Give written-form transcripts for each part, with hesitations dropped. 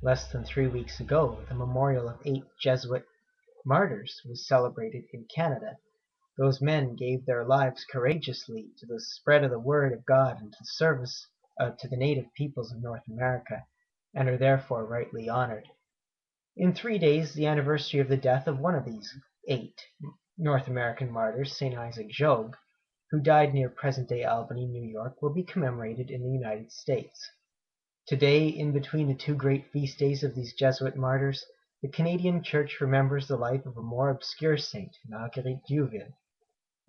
Less than 3 weeks ago, the memorial of 8 Jesuit martyrs was celebrated in Canada. Those men gave their lives courageously to the spread of the word of God and to service to the native peoples of North America, and are therefore rightly honored. In 3 days, the anniversary of the death of one of these 8 North American martyrs, St. Isaac Jogues, who died near present-day Albany, New York, will be commemorated in the United States. Today, in between the 2 great feast days of these Jesuit martyrs, the Canadian Church remembers the life of a more obscure saint, Marguerite dYouville.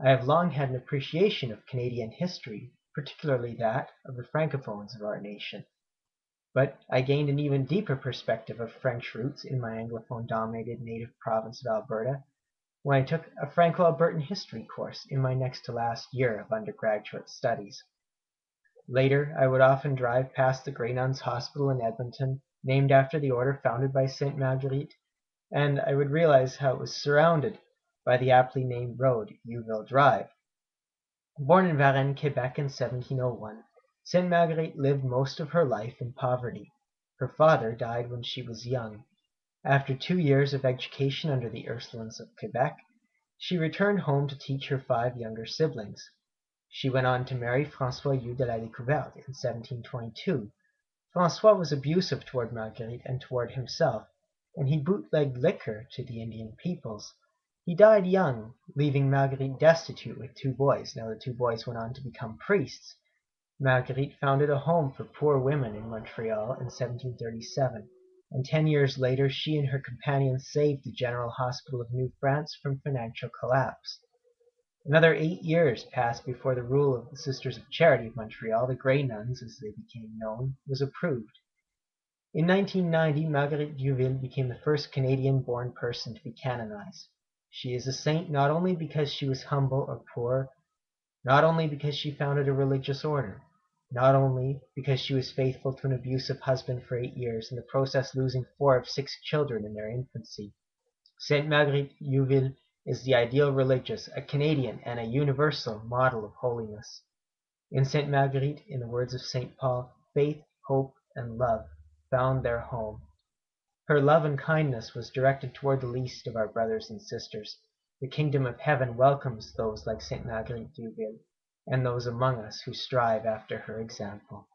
I have long had an appreciation of Canadian history, particularly that of the francophones of our nation. But I gained an even deeper perspective of French roots in my Anglophone-dominated native province of Alberta when I took a Franco-Albertan history course in my next to last year of undergraduate studies. Later, I would often drive past the Grey Nuns Hospital in Edmonton, named after the order founded by Sainte Marguerite, and I would realize how it was surrounded by the aptly named road, Dyouville Drive. Born in Varennes, Quebec in 1701, Sainte Marguerite lived most of her life in poverty. Her father died when she was young. After 2 years of education under the Ursulines of Quebec, she returned home to teach her 5 younger siblings. She went on to marry François Hugh de la Découverte in 1722. François was abusive toward Marguerite and toward himself, and he bootlegged liquor to the Indian peoples. He died young, leaving Marguerite destitute with 2 boys. Now the 2 boys went on to become priests. Marguerite founded a home for poor women in Montreal in 1737, and 10 years later she and her companions saved the General Hospital of New France from financial collapse. Another 8 years passed before the rule of the Sisters of Charity of Montreal, the Grey Nuns as they became known, was approved. In 1990, Marguerite dYouville became the first Canadian-born person to be canonized. She is a saint not only because she was humble or poor, not only because she founded a religious order, not only because she was faithful to an abusive husband for 8 years, in the process losing 4 of 6 children in their infancy. Sainte Marguerite dYouville is the ideal religious, a Canadian and a universal model of holiness. In Sainte Marguerite, in the words of St. Paul, faith, hope, and love found their home. Her love and kindness was directed toward the least of our brothers and sisters. The kingdom of heaven welcomes those like Sainte Marguerite dYouville, and those among us who strive after her example.